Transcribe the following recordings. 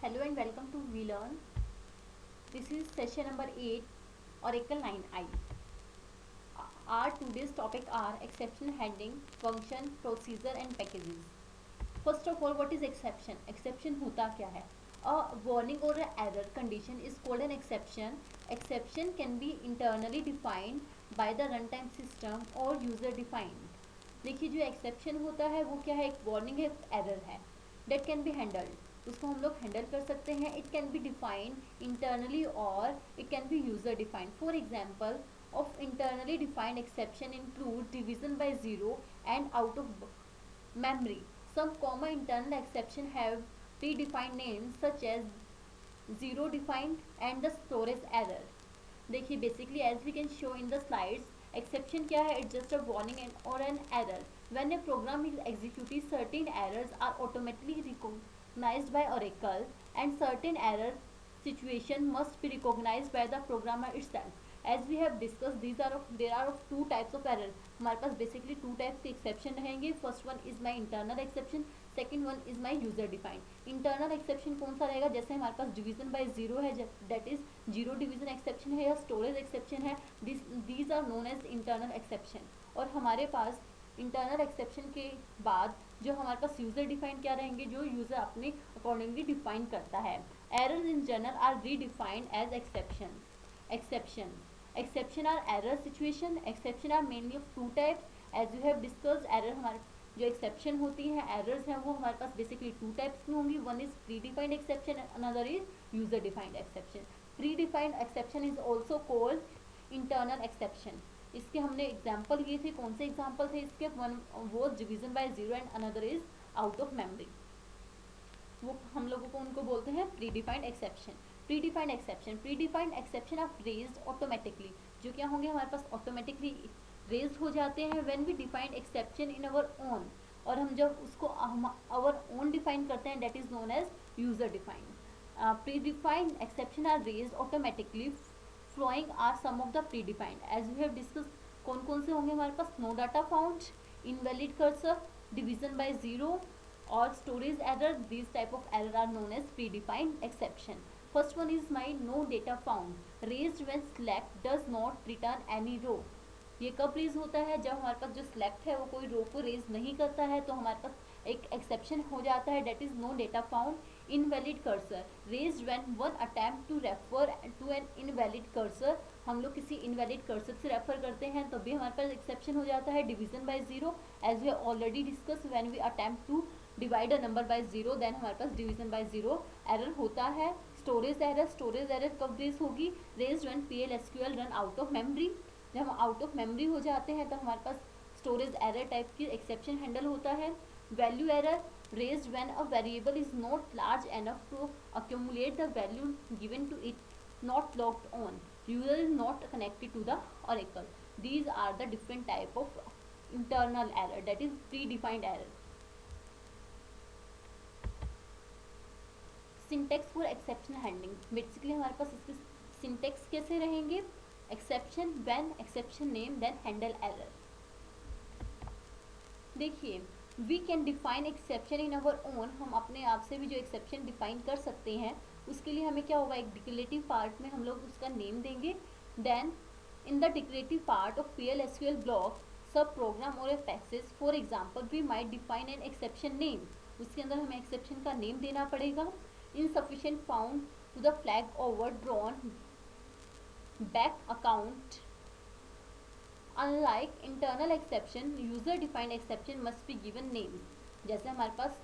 Hello and welcome to VLearn. This is session number 8, Oracle 9i. Our today's topic are exception handling, function, procedure and packages. First of all, what is exception? Exception होता क्या है? A warning or an error condition is called an exception. Exception can be internally defined by the runtime system or user defined. देखिए जो exception होता है वो क्या है, एक वार्निंग है, एरर है, डेट कैन बी हैंडल्ड, उसको हम लोग हैंडल कर सकते हैं. It can be defined internally और it can be user defined. For example of internally defined exception include division by zero and out of memory. Some common internal exceptions have predefined names such as zero defined and the storage error. देखिए basically as we can show in the slides, exception क्या है? It's just a warning and और an error. When a program is executed certain errors are automatically recognised by Oracle and certain error situation must be recognized by the programmer itself. As we have discussed, there are of two types of error. हमारे पास basically two types के exception रहेंगे. First one is my internal exception, second one is my user defined. Internal exception कौन सा रहेगा? जैसे हमारे पास division by zero है, that is zero division exception है या storage exception है. These are known as internal exception. और हमारे पास इंटरनल एक्सेप्शन के बाद जो हमारे पास यूजर डिफाइंड क्या रहेंगे, जो यूजर अपने अकॉर्डिंगली डिफाइन करता है. Errors in general are redefined as exceptions. Exception are error situation. Exception are mainly of two types. As you have discussed, error हमारे जो exception होती है, errors हैं, वो हमारे पास basically two types की होंगी. One is predefined exception and another is user defined exception. Predefined exception is also called internal exception. इसके हमने एग्जाम्पल लिए थे. कौन से एग्जाम्पल थे इसके? वन वो division by zero and another is out of memory. वो हम लोगों को उनको बोलते हैं predefined exception. Predefined exception are raised automatically. जो क्या होंगे, हमारे पास ऑटोमेटिकली रेज्ड हो जाते हैं when we defined exception in our own. और हम जब उसको अवर ओन डिफाइन करते हैं, that is known as user defined. Predefined exception are raised automatically. Following are some of the predefined. As we have discuss, कौन कौन से होंगे हमारे पास? No data found, invalid cursor, division by zero or storage error. These type of error are known as predefined exception. First one is my no data found, raised when select does not return any row. ये कब raise होता है? जब हमारे पास जो select है वो कोई रो को रेज नहीं करता है, तो हमारे पास एक एक्सेप्शन हो जाता है, that is no data found. Invalid cursor, raised when one attempt to refer to an invalid cursor. हम लोग किसी इनवैलिड कर्सर से रेफर करते हैं तब भी हमारे पास एक्सेप्शन हो जाता है. Division by zero, as we already discuss, when we attempt to divide a number by zero, then हमारे पास डिवीजन बाय जीरो एरर होता है. स्टोरेज एरर कब रेज होगी? Raised when PL/SQL run out of memory. जब हम out of memory हो जाते हैं तो हमारे पास स्टोरेज एरर टाइप की एक्सेप्शन हैंडल होता है. Value error, raised when a variable is not large enough to accumulate the value given to it, not logged on, user is not connected to the oracle. These are the different type of internal error, that is predefined error. Syntax for exception handling. Basically हमारे पास इसके syntax कैसे रहेंगे? Exception, when, exception name, then handle error. देखिए, we can define exception in our own. हम अपने आप से भी जो एक्सेप्शन डिफाइन कर सकते हैं, उसके लिए हमें क्या होगा, एक डिक्लेरेटिव पार्ट में हम लोग उसका नेम देंगे. Then in the declarative part of PL/SQL block, sub program और a passage, for example we might define an exception name. उसके अंदर हमें एक्सेप्शन का नेम देना पड़ेगा. Insufficient found to the flag overdrawn back account. Unlike internal exception, user defined exception must be given names. जैसे हमारे पास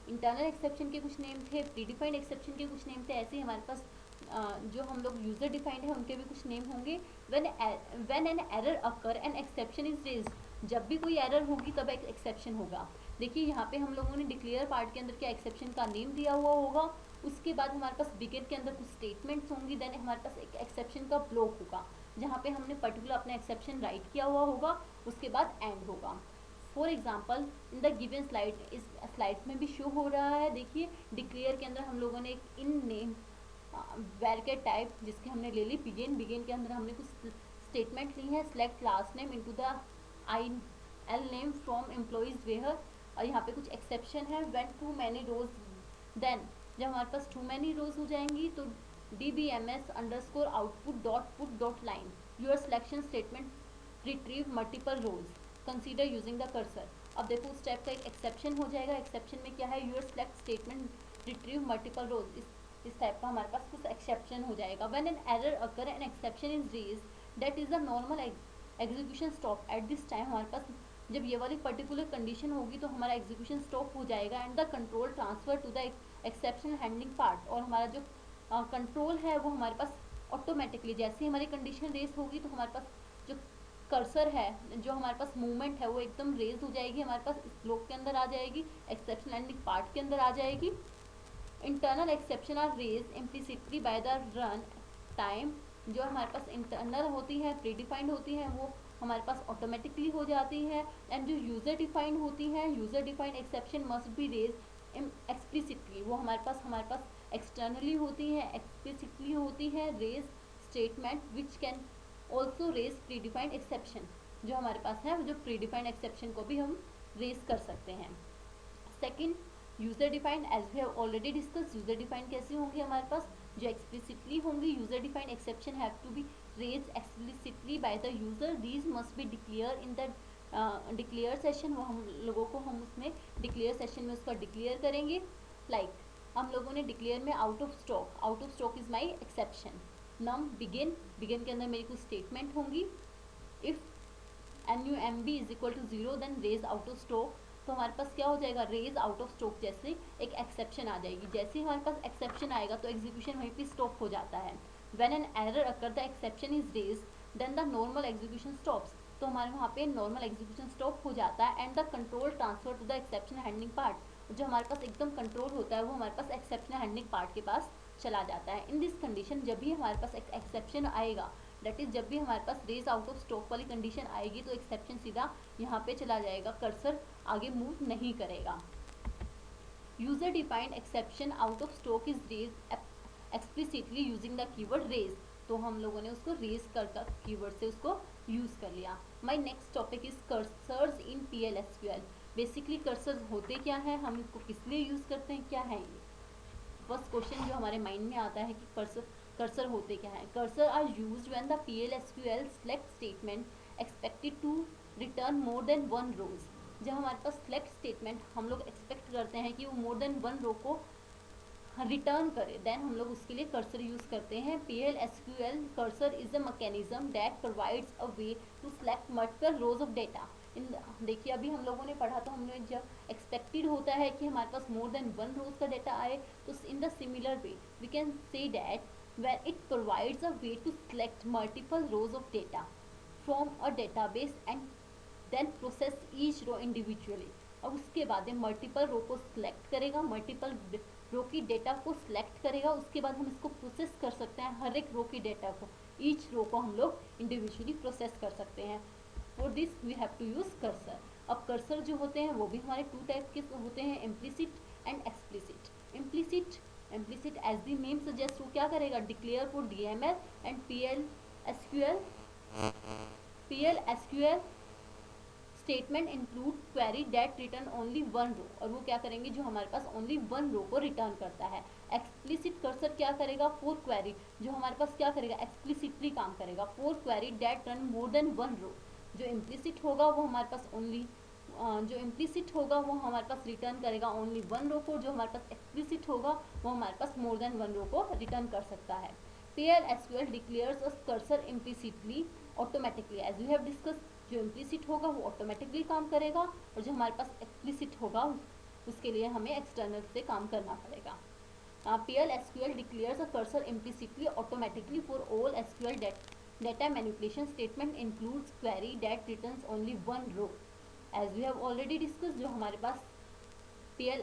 internal exception के कुछ नेम थे, प्रीडिफाइंड एक्सेप्शन के कुछ नेम थे, ऐसे ही हमारे पास जो हम लोग यूजर डिफाइंड है उनके भी कुछ नेम होंगे. When an error occur an exception is raised. जब भी कोई एरर होगी तब एक एक्सेप्शन होगा. देखिए यहाँ पे हम लोगों ने डिक्लेयर पार्ट के अंदर क्या एक्सेप्शन का नेम दिया हुआ होगा. उसके बाद हमारे पास बिगिन के अंदर कुछ स्टेटमेंट्स होंगी. देन हमारे पास एक एक्सेप्शन का ब्लॉक होगा जहाँ पे हमने पर्टिकुलर अपना एक्सेप्शन राइट किया हुआ होगा. उसके बाद एंड होगा. For example in the given slide, इस स्लाइड में भी शो हो रहा है. देखिए डिक्लेयर के अंदर हम लोगों ने एक इन नेम वैरिएबल टाइप जिसके हमने ले ली बिगिन के अंदर हमने कुछ स्टेटमेंट ली है. Select last name into the IL name from employees where. और यहाँ पे कुछ एक्सेप्शन है. When too many rows, then जब हमारे पास टू मैनी रोज हो जाएंगी तो dbms underscore output dot put dot line your selection statement retrieve multiple rows consider using the cursor. अब देखो उस टाइप का एक एक्सेप्शन हो जाएगा। एक्सेप्शन में क्या है, your select statement retrieve multiple rows, इस टाइप का हमारे पास कुछ एक्सेप्शन हो जाएगा। When an error occur an exception is raised that is the normal execution stop at this time. हमारे पास जब ये वाली पर्टिकुलर कंडीशन होगी तो हमारा एग्जीक्यूशन स्टॉप हो जाएगा and the control transfer to the exception handling part. और हमारा जो कंट्रोल है वो हमारे पास ऑटोमेटिकली जैसे ही हमारी कंडीशन रेस होगी तो हमारे पास जो कर्सर है, जो हमारे पास मूवमेंट है वो एकदम रेज हो जाएगी, हमारे पास इस ब्लॉक के अंदर आ जाएगी, एक्सेप्शन हैंडलिंग पार्ट के अंदर आ जाएगी। Internal exception are raise implicitly by the run time. जो हमारे पास इंटरनल होती है, प्री डिफाइंड होती हैं, वो हमारे पास ऑटोमेटिकली हो जाती है। एंड जो यूजर डिफाइंड होती हैं, user defined exception must be raise explicitly, वो हमारे पास एक्सटर्नली होती है, एक्सप्लिसिटली होती है raise statement which can also raise predefined exception. जो हमारे पास है जो प्री डिफाइंड एक्सेप्शन को भी हम रेज कर सकते हैं। Second, user defined, as we have already discuss, user defined कैसी होंगी हमारे पास, जो एक्सप्लिसिटली होंगी। User defined exception have to be raise explicitly by the user, these must be declare in the declare session. वो हम लोगों को हम उसमें डिक्लेयर सेशन में उसका डिक्लेयर करेंगे। लाइक हम लोगों ने डिक्लेयर में out of stock is my exception. Num begin, begin के अंदर मेरी कुछ स्टेटमेंट होंगी। If NUMB is equal to 0 then raise out of stock. तो हमारे पास क्या हो जाएगा, रेज आउट ऑफ स्टॉक जैसे एक एक्सेप्शन आ जाएगी। जैसे ही हमारे पास एक्सेप्शन आएगा तो एग्जीक्यूशन वहीं पे स्टॉप हो जाता है। When an error occur the exception is raise then the normal execution stops. तो हमारे वहाँ पे नॉर्मल एग्जीक्यूशन स्टॉप हो जाता है and the control transfer to the exception handling part. जो हमारे पास एकदम कंट्रोल होता है वो हमारे पास एक्सेप्शन हैंडलिंग पार्ट के पास चला जाता है। इन दिस कंडीशन जब भी हमारे पास एक एक्सेप्शन आएगा, दैट इज जब भी हमारे पास रेज आउट ऑफ स्टॉक वाली कंडीशन आएगी तो एक्सेप्शन सीधा यहाँ पे चला जाएगा, कर्सर आगे मूव नहीं करेगा। User defined exception out of stock is raise explicitly using the keyword raise. तो हम लोगों ने उसको रेज कर कीवर्ड से उसको यूज कर लिया। My next topic is cursors in PL/SQL। Basically cursors होते क्या है, हम इसको किस लिए यूज करते हैं, क्या है ये फर्स्ट क्वेश्चन जो हमारे माइंड में आता है कि कर्सर होते क्या है। Cursor are used when the PL/SQL select statement expected to return more than one rows. जब हमारे पास सेलेक्ट स्टेटमेंट हम लोग एक्सपेक्ट करते हैं कि वो मोर देन वन रो को रिटर्न करे, देन हम लोग उसके लिए कर्सर यूज करते हैं। PL/SQL cursor is a mechanism that provides a way to select multiple rows of data. देखिए अभी हम लोगों ने पढ़ा तो हमने जब एक्सपेक्टेड होता है कि हमारे पास मोर देन वन रोज का डेटा आए, तो in the similar way we can say that where it provides a way to select multiple rows of data from a database and then process each row individually। अब उसके बाद multiple रो को select करेगा, multiple रो की data को select करेगा, उसके बाद हम इसको प्रोसेस कर सकते हैं हर एक रो की डेटा को, ईच रो को हम लोग इंडिविजुअली प्रोसेस कर सकते हैं। For this we have to use cursor. अब कर्सर जो होते हैं वो भी हमारे टू टाइप के होते हैं, implicit and explicit. Implicit as the name suggest वो क्या करेगा, declare for DML and PL/SQL statement include query that return only one row. और वो क्या करेंगे, जो हमारे पास ओनली वन रो को रिटर्न करता है। एक्सप्लिसिट कर्सर क्या करेगा, फॉर क्वेरी, जो हमारे पास क्या करेगा, एक्सप्लिसिटली काम करेगा, for query that run more than one row. जो इम्प्लिसिट होगा वो हमारे पास ओनली जो इम्प्लिसिट होगा वो हमारे पास रिटर्न करेगा ओनली वन रो को, जो हमारे पास एक्सप्लिसिट होगा वो हमारे पास मोर देन वन रो को रिटर्न कर सकता है। PL/SQL declares a cursor implicitly automatically, as we have discuss. जो इम्प्लिसिट होगा वो ऑटोमेटिकली काम करेगा और जो हमारे पास एक्सप्लिसिट होगा उसके लिए हमें एक्सटर्नल से काम करना पड़ेगा। PL/SQL declares a cursor implicitly automatically for all SQL data manipulation statement includes query that returns only one row। as we have already discussed, जो हमारे पास PL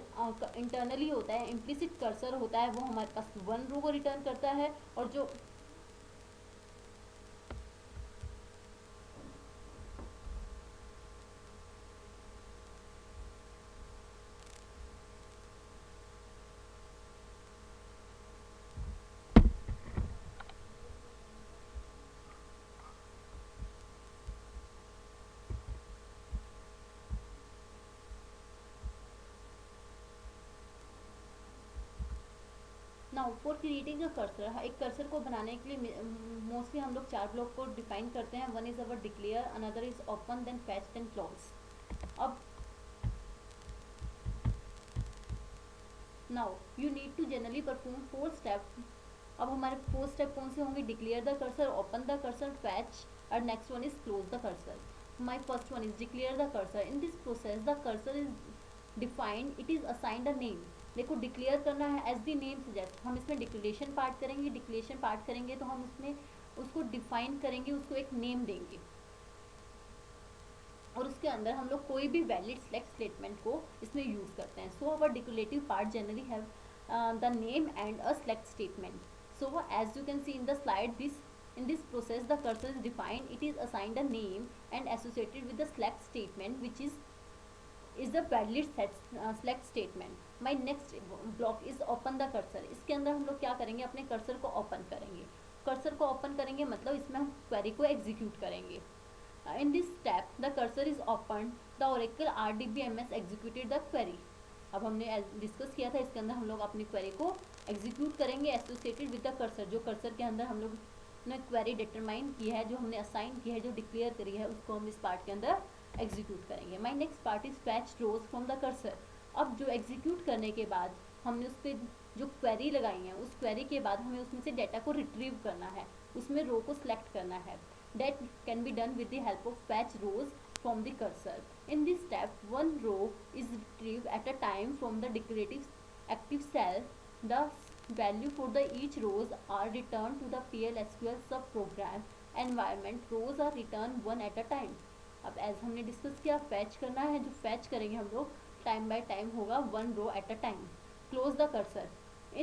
इंटरनली होता है, implicit cursor होता है, वो हमारे पास वन रो को रिटर्न करता है। और जो now for creating a cursor, एक कर्सर को बनाने के लिए मोस्टली हम लोग 4 ब्लॉक को डिफाइन करते हैं. One is our declare, another is open, then fetch, then close. अब now you need to generally perform 4 step. अब हमारे 4 स्टेप कौन से होंगे? Declare the cursor, open the cursor, fetch, और next one is close the cursor. My first one is declare the cursor. In this process the cursor is defined, it is assigned a name. देखो declare करना है as the name suggest. हम इसमें declaration part करेंगे. Declaration part करेंगे तो हम उसमें उसको डिफाइन करेंगे, उसको एक नेम देंगे, और उसके अंदर हम लोग कोई भी वैलिड सिलेक्ट स्टेटमेंट को इसमें यूज करते हैं. So our declarative part generally have the name and a select statement. So as you can see in the slide, in this process the cursor is defined, it is assigned a name and associated with the select statement which is the valid select statement. My next block is open the cursor. इसके अंदर हम लोग क्या करेंगे? अपने cursor को open करेंगे. Cursor को ओपन करेंगे मतलब इसमें हम क्वेरी को एग्जीक्यूट करेंगे. In this step the cursor is opened, the Oracle RDBMS executed the query. अब हमने डिस्कस किया था, इसके अंदर हम लोग अपनी क्वेरी को एग्जीक्यूट करेंगे एसोसिएटेड विद द कर्सर. जो कर्सर के अंदर हम लोग ने क्वेरी डिटरमाइन की है, जो हमने असाइन की है, जो डिक्लेयर करी है, उसको हम इस पार्ट के अंदर एग्जीक्यूट करेंगे. My next part is fetch rows from the cursor. अब जो एग्जीक्यूट करने के बाद हमने उस पर जो क्वेरी लगाई है, उस क्वेरी के बाद हमें उसमें से डाटा को रिट्रीव करना है, उसमें रो को सिलेक्ट करना है. That can be done with the help of fetch rows from the cursor. In this step, one row is retrieved at a time from the declarative active cell. The value for the each rows are returned to the PL/SQL subprogram environment. Rows are returned one at a time. अब as हमने discuss किया, fetch करना है. जो fetch करेंगे हम लोग time by time होगा, one row at a time. Close the cursor.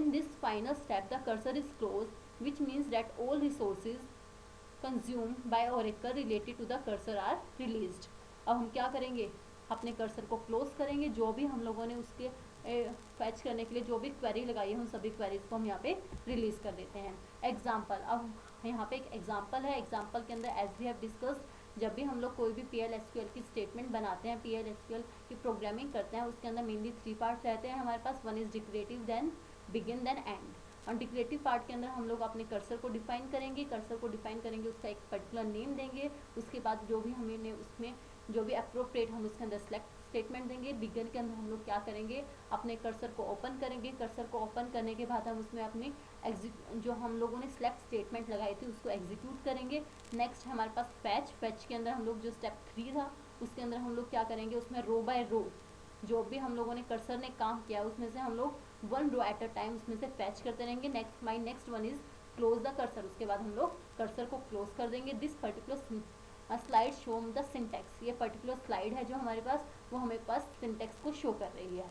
In this final step, the cursor is closed, which means that all resources consumed by Oracle related to the cursor are released. अब हम क्या करेंगे? अपने cursor को close करेंगे. जो भी हम लोगों ने उसके फैच करने के लिए जो भी क्वेरी लगाई है, उन सभी क्वेरीज को हम यहाँ पे रिलीज कर देते हैं. एग्जाम्पल, अब यहाँ पे एक एग्जाम्पल है. एग्जाम्पल के अंदर एज वी हैव डिस्कस, जब भी हम लोग कोई भी PL/SQL की स्टेटमेंट बनाते हैं, PL/SQL की प्रोग्रामिंग करते हैं, उसके अंदर मेनली 3 पार्ट्स रहते हैं हमारे पास. One is declarative, then begin, then end. और डिक्लेरेटिव पार्ट के अंदर हम लोग अपने कर्सर को डिफाइन करेंगे. कर्सर को डिफाइन करेंगे, उसका एक पर्टिकुलर नेम देंगे. उसके बाद जो भी हमें उसमें जो भी अप्रोप्रिएट हम उसके अंदर सेलेक्ट स्टेटमेंट देंगे. बिगिन के अंदर हम लोग क्या करेंगे? अपने कर्सर को ओपन करेंगे. कर्सर को ओपन करने के बाद हम उसमें अपनी जो हम लोगों ने सेलेक्ट स्टेटमेंट लगाई थी उसको एग्जीक्यूट करेंगे. नेक्स्ट हमारे पास फैच. फैच के अंदर हम लोग जो स्टेप 3 था, उसके अंदर हम लोग क्या करेंगे? उसमें रो बाय रो जो भी हम लोगों ने कर्सर ने काम किया, उसमें से हम लोग one row at a time उसमें से फैच करते रहेंगे. Next one is close the cursor. उसके बाद हम लोग कर्सर को क्लोज कर देंगे. This particular slide show the syntax. ये पर्टिकुलर स्लाइड है जो हमारे पास, वो हमें पास सिंटेक्स को शो कर रही है.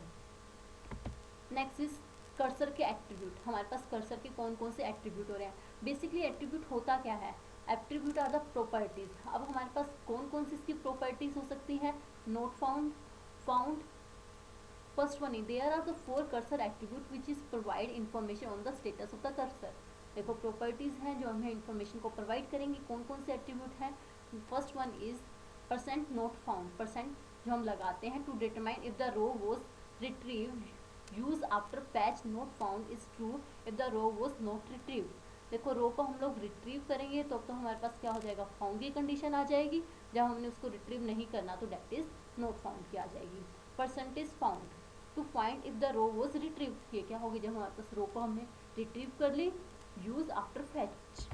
नेक्स्ट इज कर्सर के एट्रीब्यूट. हमारे पास कर्सर के कौन कौन से एट्रीब्यूट हो रहे हैं? बेसिकली एट्रीब्यूट होता क्या है? Attribute are the properties. अब हमारे पास कौन कौन सी इसकी प्रॉपर्टीज हो सकती है? Not found, found. First one is there are the 4 cursor attribute which is provide information on the status of the cursor. देखो प्रॉपर्टीज हैं जो हमें इंफॉर्मेशन को प्रोवाइड करेंगी. कौन कौन से एट्रीब्यूट हैं? First one is percent not found. Percent जो हम लगाते हैं to determine if the row was retrieve. Use after fetch not found is true if the row was not retrieve. देखो रो को हम लोग रिट्रीव करेंगे तो हमारे पास क्या हो जाएगा? फाउंड की कंडीशन आ जाएगी. जब हमने उसको रिट्रीव नहीं करना तो डेट इज नोट फाउंड की आ जाएगी. Percentage found to find if the row was retrieve. ये क्या होगी? जब हमारे पास रो को हमने रिट्रीव कर ली, use after fetch.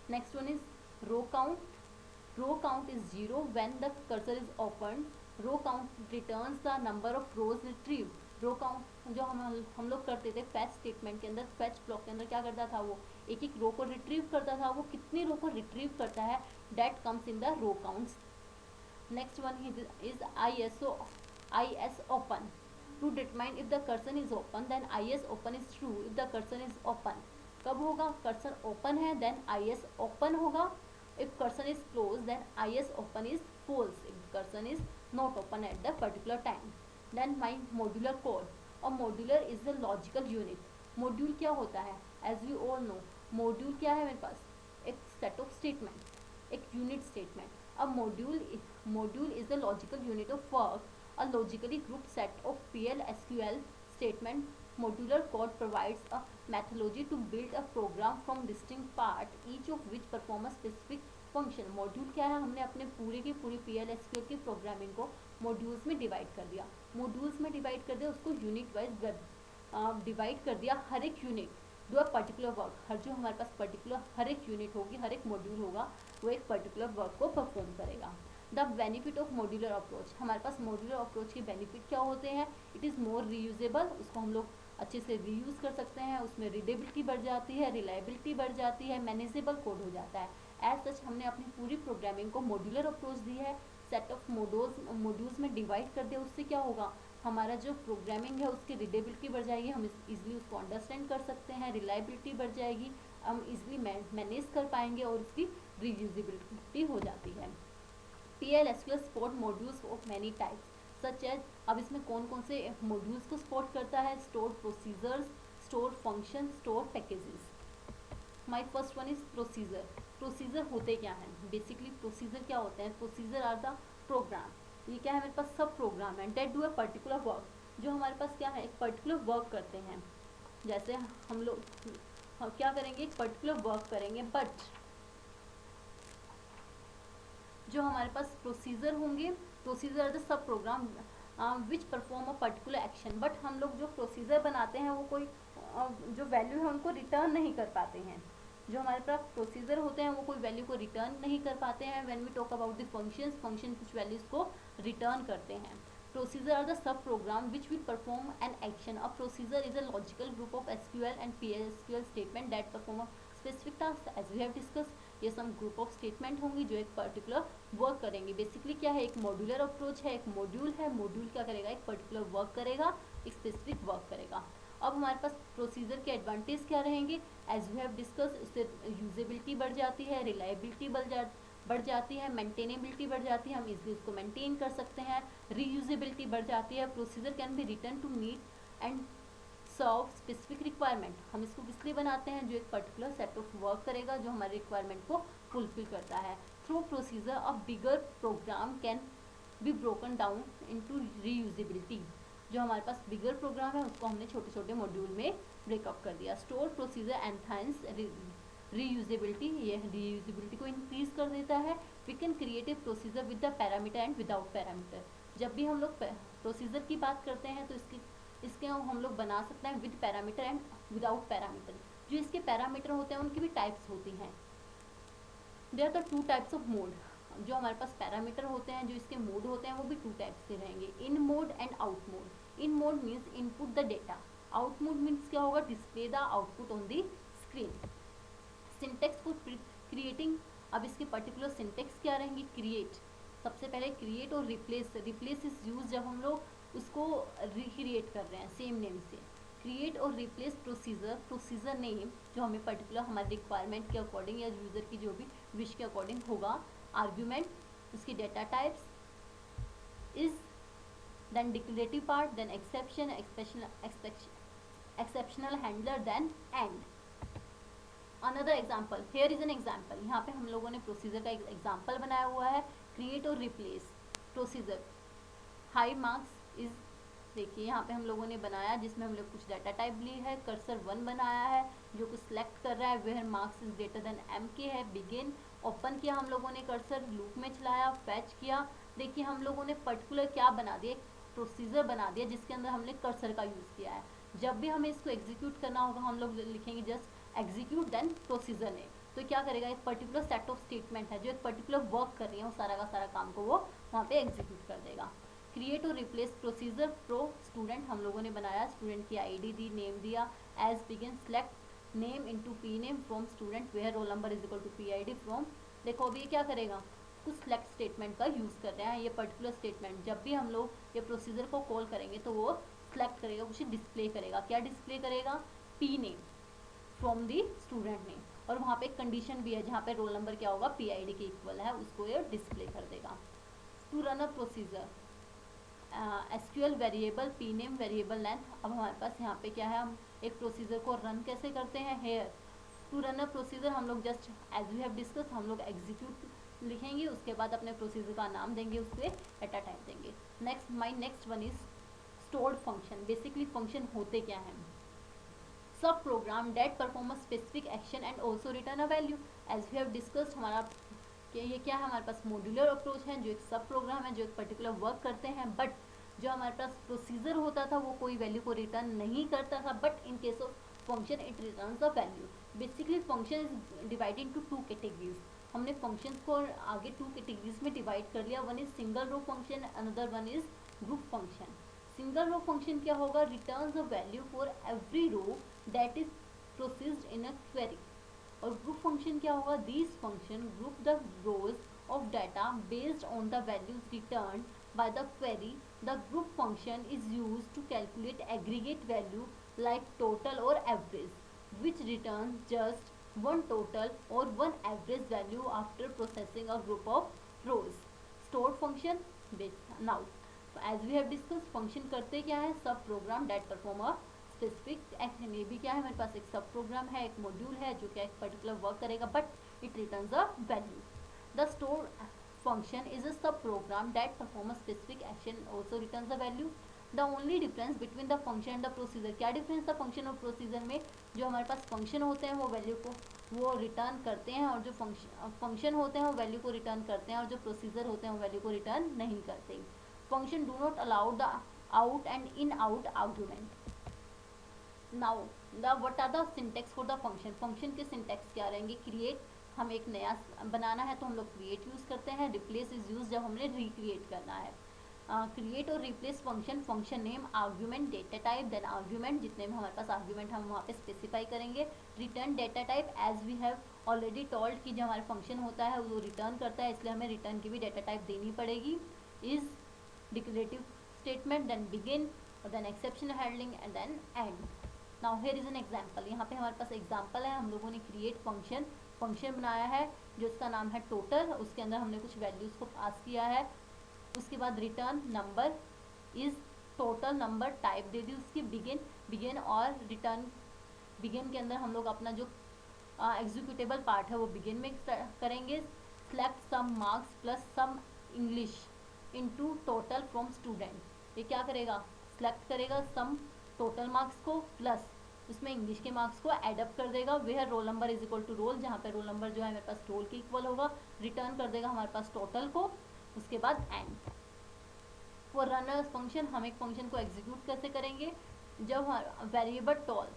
Next one is row count. Row count is 0 when the cursor is open. Row count returns the number of rows retrieve. Row count जो हम लोग करते थे फैच स्टेटमेंट के अंदर, फैच ब्लॉक के अंदर क्या करता था? वो एक एक रो को रिट्रीव करता था. वो कितनी रो को रिट्रीव करता है, that comes in the row counts. Next one is IS open. To determine if the cursor is open, then IS open is true if the cursor is open. कब होगा? कर्सर ओपन है then IS open होगा. If cursor is closed then IS open is false if cursor is not open at the particular time. Then my modular code. और modular is the logical unit. Module क्या होता है? As we all know, module क्या है मेरे पास? एक set of statement, एक unit statement. A module is the logical unit of work, a logically grouped set of PL/SQL statement Modular code provides a methodology to build a program from distinct part, each of which perform a specific function. Module क्या है, हमने अपने पूरे की पूरी PL/SQL की programming को modules में डिवाइड कर दिया, मॉड्यूल्स में डिवाइड कर दिया, उसको यूनिट वाइज डिवाइड कर दिया। हर एक यूनिट दो पर्टिकुलर वर्क, हर जो हमारे पास पर्टिकुलर हर एक यूनिट होगी, हर एक मॉड्यूल होगा, वो एक पर्टिकुलर वर्क को परफॉर्म करेगा। The benefit of modular approach, हमारे पास मॉड्यूलर अप्रोच के बेनिफिट क्या होते हैं? इट इज़ मोर रीयूजेबल, उसको हम लोग अच्छे से रीयूज़ कर सकते हैं, उसमें रीडेबिलिटी बढ़ जाती है, रिलायबिलिटी बढ़ जाती है, मैनेजेबल कोड हो जाता है। एज सच हमने अपनी पूरी प्रोग्रामिंग को मॉड्यूलर अप्रोच दी है, सेट ऑफ मॉड्यूल्स में डिवाइड कर दिया। उससे क्या होगा, हमारा जो प्रोग्रामिंग है उसकी रीडेबिलिटी बढ़ जाएगी, हम इजीली उसको अंडरस्टैंड कर सकते हैं, रिलायबिलिटी बढ़ जाएगी, हम इजीली मैनेज कर पाएंगे और उसकी रीयूजेबिलिटी हो जाती है। PL/SQL support modules of many types such as, अब इसमें कौन कौन से मॉड्यूल्स को सपोर्ट करता है? Store procedures, store function, store packages. My first one is procedure. Procedure होते क्या हैं? बेसिकली प्रोसीजर क्या होते हैं? प्रोसीजर आर द प्रोग्राम, ये क्या है, मेरे पास सब प्रोग्राम है that do a particular work, जो हमारे पास क्या है, एक पर्टिकुलर वर्क करते हैं। जैसे हम लोग क्या करेंगे, एक पर्टिकुलर वर्क करेंगे, बट जो हमारे पास प्रोसीजर होंगे, procedure are the sub program which perform a particular action, but हम लोग जो प्रोसीजर बनाते हैं वो कोई जो वैल्यू है उनको रिटर्न नहीं कर पाते हैं। जो हमारे पास प्रोसीजर होते हैं वो कोई वैल्यू को रिटर्न नहीं कर पाते हैं। When we talk about the functions, function कुछ वैल्यूज को रिटर्न करते हैं। Procedure are the sub program which will perform an action. A procedure is a logical group of SQL and PL/SQL statement that perform a specific task as we have discuss. ये some group of statement होंगी जो एक particular work करेंगे। Basically क्या है, एक modular approach है, एक मॉड्यूल है, मॉड्यूल क्या करेगा, एक पर्टिकुलर वर्क करेगा, एक स्पेसिफिक वर्क करेगा। अब हमारे पास प्रोसीजर के एडवांटेज क्या रहेंगे? एज वी हैव डिस्कस, उससे यूजेबिलिटी बढ़ जाती है, रिलायबिलिटी बढ़ जाती है, मेंटेनेबिलिटी बढ़ जाती है, हम इजीली उसको मेंटेन कर सकते हैं, रीयूजेबिलिटी बढ़ जाती है। Procedure can be return to meet and serve specific requirement, हम इसको किस लिए बनाते हैं, जो एक पर्टिकुलर सेट ऑफ वर्क करेगा, जो हमारे रिक्वायरमेंट को फुलफिल करता है। Through procedure a bigger program can be broken down into reusability, जो हमारे पास बिगर प्रोग्राम है उसको हमने छोटे छोटे मॉड्यूल में ब्रेकअप कर दिया। स्टोर प्रोसीजर एनहांस रीयूजेबिलिटी, ये रीयूजेबिलिटी को इंक्रीज कर देता है। We can create a procedure with the parameter and without parameter, जब भी हम लोग प्रोसीजर की बात करते हैं तो इसके हम लोग बना सकते हैं with parameter and without parameter. जो इसके पैरामीटर होते हैं उनकी भी टाइप्स होती हैं। There are the two types of mode, जो हमारे पास पैरामीटर होते हैं, जो इसके मोड होते हैं वो भी टू टाइप्स के रहेंगे, in mode and out mode. In mode means input the data, out mode means क्या होगा, display the output on the screen. Syntax for creating, अब इसके पर्टिकुलर सिंटेक्स क्या रहेंगे? क्रिएट, सबसे पहले क्रिएट और रिप्लेस। रिप्लेस इज यूज जब हम लोग उसको रिक्रिएट कर रहे हैं सेम नेम से। क्रिएट और रिप्लेस प्रोसीजर, प्रोसीजर नेम जो हमें पर्टिकुलर हमारे रिक्वायरमेंट के अकॉर्डिंग या यूज़र की जो भी विश के अकॉर्डिंग होगा। आर्ग्यूमेंट, उसकी data types is, then declarative part, then exception, exceptional handler, then end. Another example, here is an example, यहाँ पे हम लोगों ने प्रोसीजर का एक एग्जाम्पल बनाया हुआ है। क्रिएट और replace procedure, high marks is, देखिए यहाँ पे हम लोगों ने बनाया जिसमें हम लोग कुछ डाटा टाइप ली है। कर्सर 1 बनाया है जो कुछ सिलेक्ट कर रहा है, where marks is greater than M के है। बिगिन, ओपन किया हम लोगों ने कर्सर, लूप में चलाया, फैच किया। देखिए हम लोगों ने पर्टिकुलर क्या बना दिया, एक प्रोसीजर बना दिया जिसके अंदर हमने कर्सर का यूज़ किया है। जब भी हमें इसको एग्जीक्यूट करना होगा हम लोग लिखेंगे जस्ट एग्जीक्यूट देन प्रोसीजर ने, तो क्या करेगा, एक पर्टिकुलर सेट ऑफ स्टेटमेंट है जो एक पर्टिकुलर वर्क कर रही है, वो सारा का सारा काम को वो वहाँ पे एग्जीक्यूट कर देगा। क्रिएट और रिप्लेस प्रोसीजर प्रो स्टूडेंट, हम लोगों ने बनाया, स्टूडेंट की आईडी दी, नेम दिया, as begin select name into P name from student, where roll number is equal to PID from. देखो अभी ये क्या करेगा, कुछ सेलेक्ट स्टेटमेंट का यूज़ कर रहे हैं। ये पर्टिकुलर स्टेटमेंट जब भी हम लोग ये प्रोसीजर को कॉल करेंगे तो वो सेलेक्ट करेगा, कुछ डिस्प्ले करेगा। क्या डिस्प्ले करेगा, P name from the student name, और वहाँ पे एक कंडीशन भी है जहाँ पे रोल नंबर क्या होगा, PID के इक्वल है, उसको ये डिस्प्ले कर देगा। To run a procedure, SQL variable P name variable length. अब हमारे पास यहाँ पे क्या है, हम एक प्रोसीजर को रन कैसे करते हैं। Here to run a procedure, हम लोग just as we have discuss, हम लोग एग्जीक्यूट लिखेंगे, उसके बाद अपने प्रोसीजर का नाम देंगे, उसके डाटा टाइप देंगे। Next my next one is stored function, basically function होते क्या हैं? Sub program that perform a specific action and also return a value. As we have discussed, हमारा ये क्या है, हमारे पास मॉड्यूलर अप्रोच है, जो एक सब प्रोग्राम है जो एक पर्टिकुलर वर्क करते हैं, बट जो हमारे पास प्रोसीजर होता था वो कोई वैल्यू को रिटर्न नहीं करता था, but in case of function it returns a value. Basically function is divided into two categories. हमने फंक्शंस को आगे टू कैटेगरीज में डिवाइड कर लिया, one is single row function, another one is group function. Single row function क्या होगा? Returns a value for every row that is processed in a query. और group function क्या होगा? This function group the rows of data based on the values return by the query. The group function is used to calculate aggregate value like total or average, which returns just one total or one average value after processing a group of rows. Stored function now, as we have discussed, function करते क्या है? Sub program that perform a specific action. ये भी क्या है? हमारे पास एक सब प्रोग्राम है, एक मॉड्यूल है जो क्या एक पर्टिकुलर वर्क करेगा, but it returns a value. The store function is a subprogram that performs a specific action also returns a value. The only difference between the function and the procedure, क्या difference था function और procedure में? जो हमारे पास function होते हैं वो value को वो रिटर्न करते हैं, और जो फंक्शन होते हैं वो वैल्यू को रिटर्न करते हैं, और जो प्रोसीजर होते हैं वो वैल्यू को रिटर्न नहीं करते। Function do not allow the out and in out argument. Now the what are the syntax for the function? Function के सिंटेक्स क्या रहेंगे? क्रिएट, हम एक नया बनाना है तो हम लोग क्रिएट यूज़ करते हैं। रिप्लेस इज यूज जब हमने रिक्रिएट करना है। क्रिएट और replace function, function name, argument, data type, then argument, जितने भी हमारे पास आर्ग्यूमेंट हम वहाँ पे स्पेसिफाई करेंगे। Return data type, as we have already told कि जो हमारा फंक्शन होता है वो रिटर्न करता है, इसलिए हमें रिटर्न की भी डेटा टाइप देनी पड़ेगी। Is declarative statement, then begin, then exception handling and then end. Now here is an example. यहाँ पे हमारे पास एग्जाम्पल है, हम लोगों ने क्रिएट फंक्शन बनाया है जो इसका नाम है टोटल। उसके अंदर हमने कुछ वैल्यूज़ को पास किया है। उसके बाद return number is total number, type दे दी उसकी बिगिन और रिटर्न। बिगिन के अंदर हम लोग अपना जो एग्जीक्यूटेबल पार्ट है वो बिगिन में करेंगे। Select sum marks plus sum English into total from student. ये क्या करेगा? सेलेक्ट करेगा सम टोटल मार्क्स को प्लस उसमें इंग्लिश के मार्क्स को एडअप कर देगा। Where roll number is equal to roll, जहाँ पे रोल नंबर जो है मेरे पास रोल के इक्वल होगा। रिटर्न कर देगा हमारे पास टोटल को। उसके बाद एंड। फॉर रनर्स फंक्शन, हम एक फंक्शन को एग्जीक्यूट कैसे करेंगे? जब वेरिएबल टोल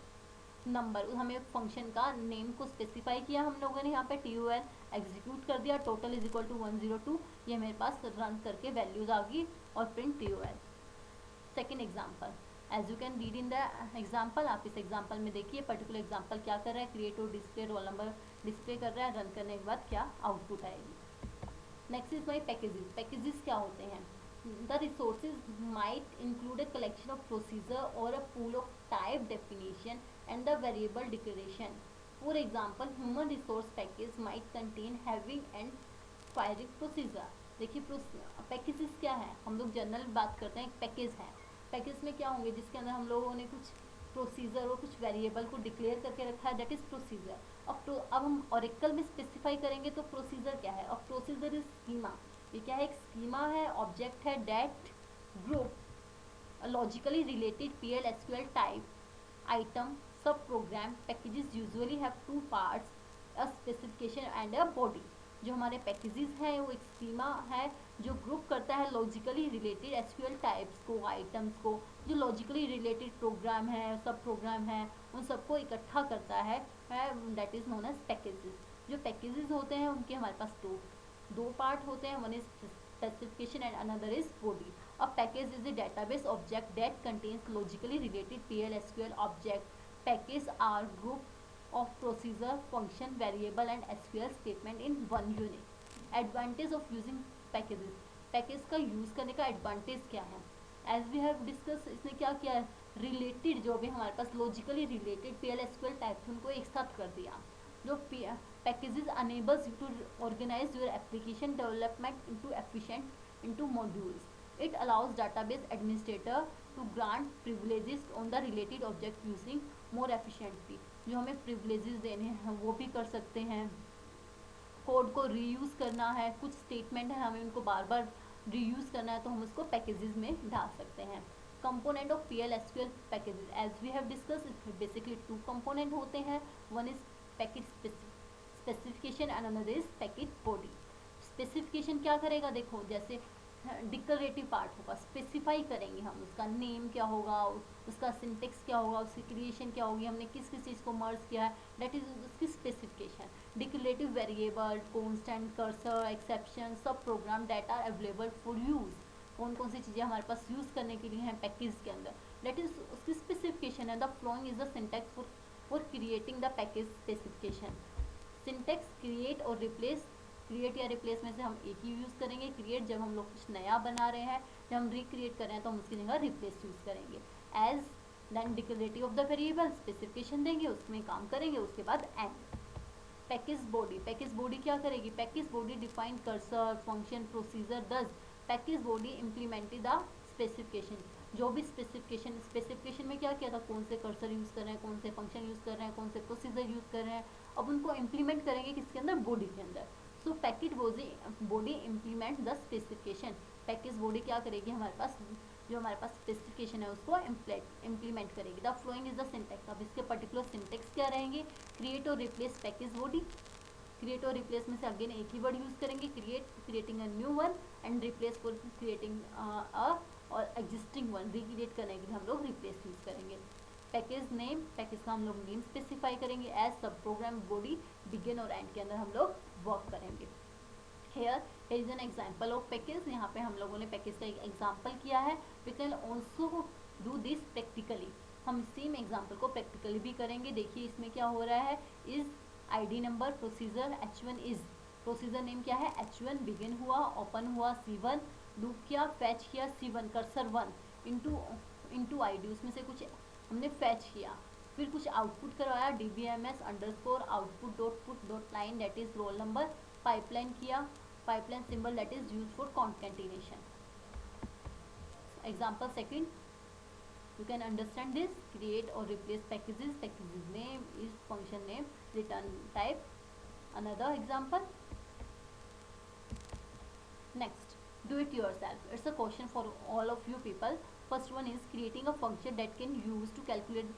नंबर, हमें एक फंक्शन का नेम को स्पेसिफाई किया हम लोगों ने, यहाँ पे TOL एग्जीक्यूट कर दिया, टोटल इज इक्वल टू 102, ये मेरे पास रन करके वैल्यूज आ गई और print TOL। Second example, as you can read in the example, आप इस एग्जाम्पल में देखिए पर्टिकुलर एग्जाम्पल क्या कर रहा है। क्रिएट और डिस्प्ले रोल नंबर डिस्प्ले कर रहा है, रन करने के बाद क्या आउटपुट आएगी। Next is my packages. Packages क्या होते हैं? The resources might include a collection of procedure और a pool of type definition and the variable declaration. For example, human resource package might contain having and firing procedure. देखिए packages क्या है? हम लोग general बात करते हैं, एक पैकेज है। पैकेज में क्या होंगे? जिसके अंदर हम लोगों ने कुछ प्रोसीजर और कुछ वेरिएबल को डिक्लेयर करके रखा है, दैट इज प्रोसीजर। अब हम ओरेकल में स्पेसिफाई करेंगे तो प्रोसीजर क्या है? अब प्रोसीजर इज स्कीमा। ये क्या है? एक स्कीमा है, ऑब्जेक्ट है, that group, logically related PL SQL type item sub program। packages usually have two parts, a specification and a body। जो हमारे पैकेजेस हैं वो एक स्कीमा है जो ग्रुप करता है लॉजिकली रिलेटेड SQL टाइप्स को, आइटम्स को। जो लॉजिकली रिलेटेड प्रोग्राम है, सब प्रोग्राम है, उन सबको इकट्ठा करता है, that is known as packages. जो पैकेजेस होते हैं उनके हमारे पास दो पार्ट होते हैं, one is specification and another is body. A package is a database object that contains logically related PL SQL object. Packages are group of procedure, function, variable and SQL statement in one unit. Advantage of using packages. Package का use करने का advantage क्या है? As we have discuss, इसने क्या किया है? Related जो भी हमारे पास logically related PL SQL type थे उनको एक साथ कर दिया। जो packages enables you to organize your application development into modules. It allows database administrator to grant privileges on the related object using more efficiently। जो हमें privileges देने हैं वो भी कर सकते हैं। कोड को रीयूज़ करना है, कुछ स्टेटमेंट है हमें उनको बार बार रीयूज़ करना है तो हम उसको पैकेजेस में डाल सकते हैं। Component of PL/SQL packages, as we have discuss, basically two component होते हैं, one is package specification and another is package body. Specification क्या करेगा, देखो जैसे डिक्लेरेटिव पार्ट होगा, स्पेसिफाई करेंगे हम उसका नेम क्या होगा, उसका सिंटेक्स क्या होगा, उसकी क्रिएशन क्या होगी, हमने किस किस चीज़ को मर्ज किया है, दैट इज उसकी specification. Declarative variable, constant, cursor, exception, सब program data available for use, कौन कौन सी चीज़ें हमारे पास यूज़ करने के लिए हैं पैकेज के अंदर, दैट इज उसकी स्पेसिफिकेशन है। The following is the syntax for creating the package specification. Syntax create और रिप्लेस, क्रिएट या रिप्लेस में से हम एक ही यूज़ करेंगे। क्रिएट जब हम लोग कुछ नया बना रहे हैं, जब हम रिक्रिएट कर रहे हैं तो हम उसकी जगह रिप्लेस यूज़ करेंगे। As then declarative of the variable, specification देंगे, उसमें काम करेंगे, उसके बाद end. Package body, package body क्या करेगी, package body define cursor, function, procedure, thus package body implemented the specification. जो भी स्पेसिफिकेशन में क्या किया था, कौन से कर्सर यूज़ कर रहे हैं, कौन से फंक्शन यूज़ कर रहे हैं, कौन से प्रोसीजर यूज़ कर रहे हैं, अब उनको इम्प्लीमेंट करेंगे किसके अंदर, बॉडी के अंदर। So package body implement the specification, package body क्या करेगी, हमारे पास जो हमारे पास स्पेसिफिकेशन है उसको इम्प्लीमेंट करेगी। The following is the syntax, अब इसके पर्टिकुलर सिंटेक्स क्या रहेंगे, क्रिएट और रिप्लेस पैकेज बॉडी। क्रिएट और रिप्लेस में से अगेन एक ही वर्ड यूज करेंगे, creating a new one, and replace for creating a or existing one, recreate करने के लिए हम लोग रिप्लेस यूज करेंगे। पैकेज नेम, पैकेज का हम लोग नेम स्पेसिफाई करेंगे। As subprogram body, begin और एंड के अंदर हम लोग वर्क करेंगे। Hair is an example of package, यहाँ पे हम लोगों ने पैकेज का एक एग्जाम्पल किया है। We can also do this practically, हम सेम एग्जाम्पल को प्रैक्टिकली भी करेंगे। देखिए इसमें क्या हो रहा है, is ID number, procedure H1 is, procedure name क्या है H1, बिगिन हुआ, ओपन हुआ C1, लूप किया, फैच किया C1, कर्सर 1 इंटू ID, उसमें से कुछ हमने फैच किया, फिर कुछ आउटपुट करवाया, DBMS underscore output dot put dot line, that is roll number, pipeline किया, pipeline symbol that is use for concatenation. Example second, you can understand this, create or replace packages, packages name is function name, return type. Another example, next, do it yourself, it's a question for all of you people. First one is creating a function that can use to calculate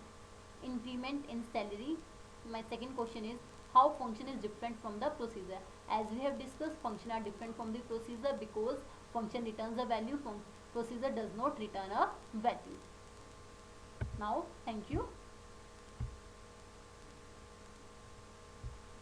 increment in salary. My second question is how function is different from the procedure. As we have discussed, function are different from the procedure because function returns a value, procedure does not return a value. Now, thank you.